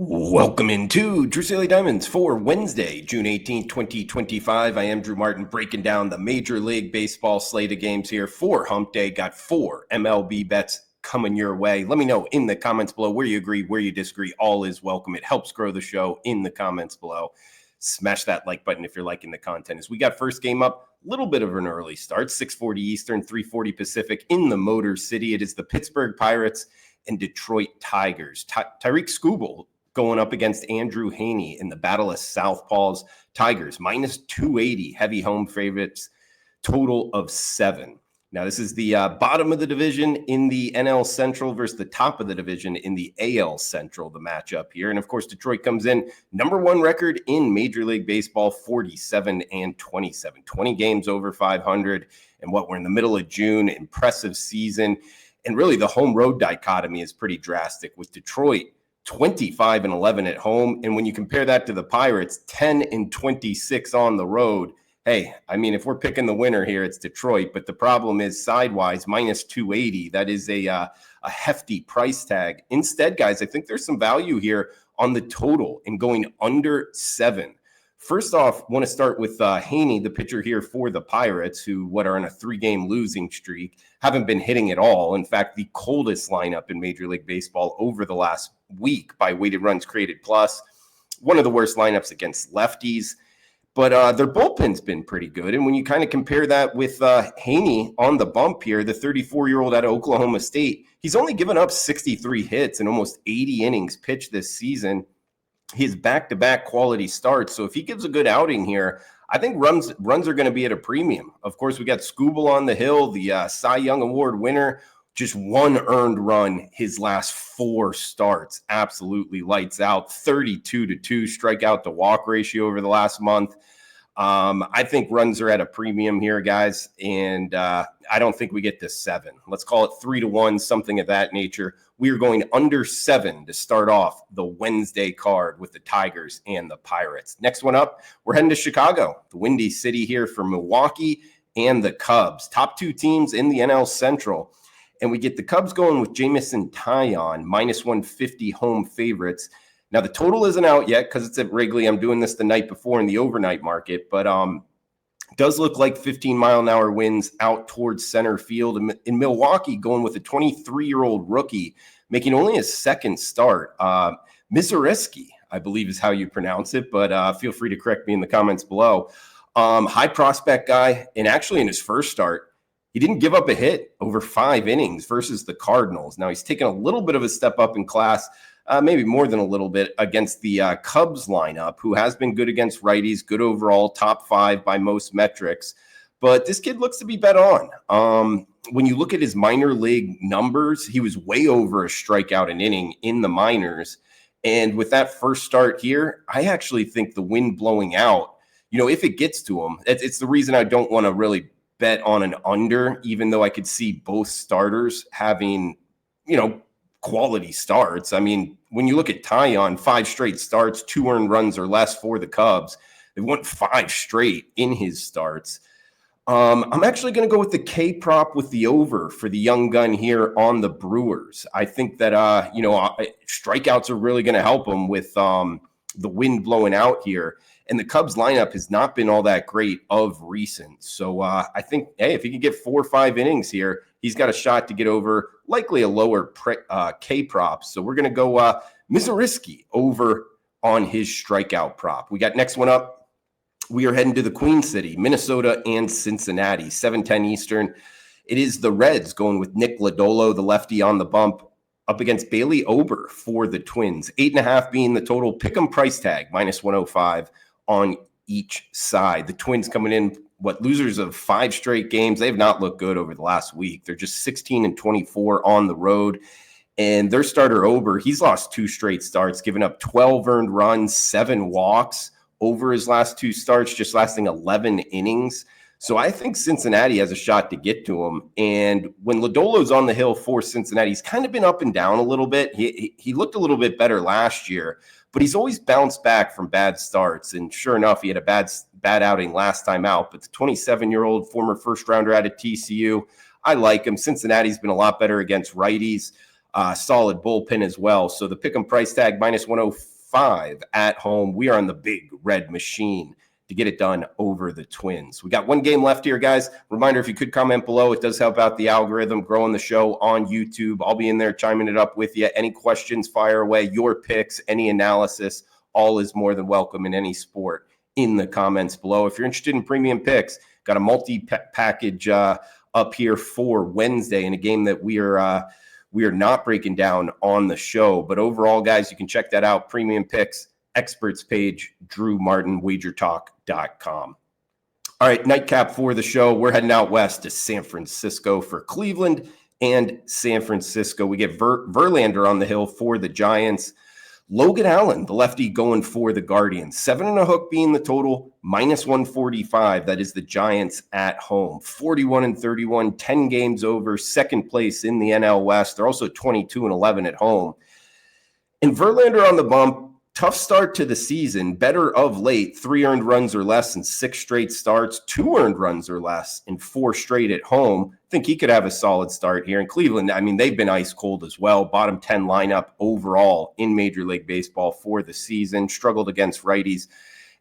Welcome into Drew Saley Diamonds for Wednesday, June 18th, 2025. I am Drew Martin breaking down the Major League Baseball slate of games here for Hump Day. Got 4 MLB bets coming your way. Let me know in the comments below where you agree, where you disagree. All is welcome. It helps grow the show in the comments below. Smash that like button if you're liking the content. As we got first game up, a little bit of an early start, 6:40 Eastern, 3:40 Pacific in the Motor City. It is the Pittsburgh Pirates and Detroit Tigers. Tyreek Skubal going up against Andrew Haney in the Battle of Southpaws. Tigers minus 280, heavy home favorites, total of 7. Now, this is the bottom of the division in the NL Central versus the top of the division in the AL Central, the matchup here. And, of course, Detroit comes in number 1 record in Major League Baseball, 47-27, 20 games over 500. And what we're in the middle of June, impressive season. And really the home-road dichotomy is pretty drastic with Detroit 25-11 at home. And when you compare that to the Pirates, 10-26 on the road. Hey, I mean, if we're picking the winner here, it's Detroit. But the problem is sidewise, minus 280. That is a hefty price tag. Instead, guys, I think there's some value here on the total and going under 7. First off, want to start with Haney, the pitcher here for the Pirates, who are on a 3-game losing streak, haven't been hitting at all. In fact, the coldest lineup in Major League Baseball over the last week by weighted runs created plus. One of the worst lineups against lefties. But their bullpen's been pretty good. And when you kind of compare that with Haney on the bump here, the 34-year-old out of Oklahoma State, he's only given up 63 hits and almost 80 innings pitched this season. His back-to-back quality starts. So if he gives a good outing here, I think runs are going to be at a premium. Of course, we got Skubal on the hill, the Cy Young Award winner, just 1 earned run his last 4 starts. Absolutely lights out. 32-2 strikeout to walk ratio over the last month. I think runs are at a premium here, guys, and I don't think we get to 7. Let's call it 3-1, something of that nature. We are going under 7 to start off the Wednesday card with the Tigers and the Pirates. Next one up, we're heading to Chicago, the Windy City here for Milwaukee and the Cubs. Top 2 teams in the NL Central. And we get the Cubs going with Jamison Taillon, minus 150 home favorites. Now, the total isn't out yet because it's at Wrigley. I'm doing this the night before in the overnight market, but does look like 15-mile-an-hour winds out towards center field. In Milwaukee, going with a 23-year-old rookie, making only his 2nd start. Mizuriski, I believe is how you pronounce it, but feel free to correct me in the comments below. High prospect guy, and actually in his first start, he didn't give up a hit over 5 innings versus the Cardinals. Now, he's taken a little bit of a step up in class, maybe more than a little bit, against the Cubs lineup, who has been good against righties, good overall, top 5 by most metrics. But this kid looks to be bet on. When you look at his minor league numbers, he was way over a strikeout an inning in the minors. And with that first start here, I actually think the wind blowing out, if it gets to him, it's the reason I don't want to really bet on an under, even though I could see both starters having, quality starts. I mean, when you look at Taillon, 5 straight starts, 2 earned runs or less for the Cubs. They went 5 straight in his starts. I'm actually going to go with the K prop with the over for the young gun here on the Brewers. I think that, strikeouts are really going to help him with the wind blowing out here. And the Cubs lineup has not been all that great of recent. So I think, hey, if he can get 4 or 5 innings here, he's got a shot to get over likely a lower K prop. So we're going to go Mizuriski over on his strikeout prop. We got next one up. We are heading to the Queen City, Minnesota and Cincinnati, 7:10 Eastern. It is the Reds going with Nick Lodolo, the lefty on the bump, up against Bailey Ober for the Twins. 8.5 being the total. Pick 'em price tag, minus 105 on each side. The Twins coming in, losers of 5 straight games. They have not looked good over the last week. They're just 16-24 on the road. And their starter Ober, he's lost 2 straight starts, giving up 12 earned runs, 7 walks over his last 2 starts, just lasting 11 innings. So I think Cincinnati has a shot to get to him. And when Lodolo's on the hill for Cincinnati, he's kind of been up and down a little bit. He looked a little bit better last year, but he's always bounced back from bad starts. And sure enough, he had a bad outing last time out. But the 27-year-old former first-rounder out of TCU, I like him. Cincinnati's been a lot better against righties. solid bullpen as well. So the pick'em price tag minus 105 at home. We are on the big red machine to get it done over the Twins. We got one game left here, guys. Reminder, if you could comment below, it does help out the algorithm, growing the show on YouTube. I'll be in there chiming it up with you. Any questions, fire away. Your picks, any analysis, all is more than welcome in any sport in the comments below. If you're interested in premium picks, got a multi-package up here for Wednesday in a game that we are not breaking down on the show. But overall, guys, you can check that out. Premium picks, experts page, Drew Martin, WagerTalk.com. All right, nightcap for the show. We're heading out west to San Francisco for Cleveland and San Francisco. We get Verlander on the hill for the Giants. Logan Allen, the lefty, going for the Guardians. 7.5 being the total, minus 145. That is the Giants at home. 41-31, 10 games over, second place in the NL West. They're also 22-11 at home. And Verlander on the bump. Tough start to the season, better of late, 3 earned runs or less in 6 straight starts, 2 earned runs or less in 4 straight at home. I think he could have a solid start here. In Cleveland, I mean, they've been ice cold as well. Bottom 10 lineup overall in Major League Baseball for the season, struggled against righties.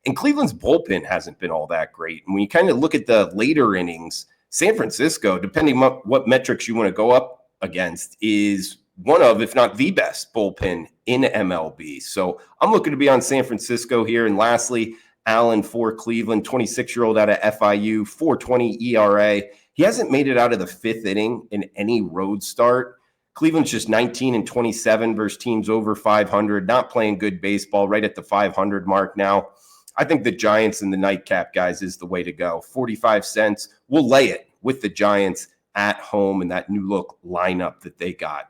And Cleveland's bullpen hasn't been all that great. And when you kind of look at the later innings, San Francisco, depending on what metrics you want to go up against, is one of, if not the best bullpen in MLB. So I'm looking to be on San Francisco here. And lastly, Allen for Cleveland, 26-year-old out of FIU, 4.20 ERA. He hasn't made it out of the 5th inning in any road start. Cleveland's just 19-27 versus teams over 500, not playing good baseball, right at the 500 mark now. I think the Giants and the nightcap, guys, is the way to go. 45 cents. We'll lay it with the Giants at home and that new look lineup that they got.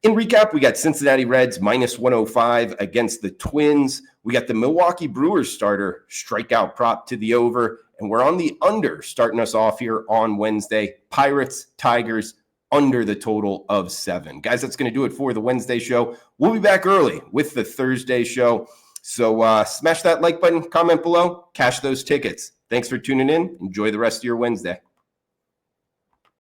In recap, we got Cincinnati Reds minus 105 against the Twins. We got the Milwaukee Brewers starter strikeout prop to the over, and we're on the under starting us off here on Wednesday. Pirates, Tigers, under the total of 7. Guys, that's going to do it for the Wednesday show. We'll be back early with the Thursday show. So smash that like button, comment below, cash those tickets. Thanks for tuning in. Enjoy the rest of your Wednesday.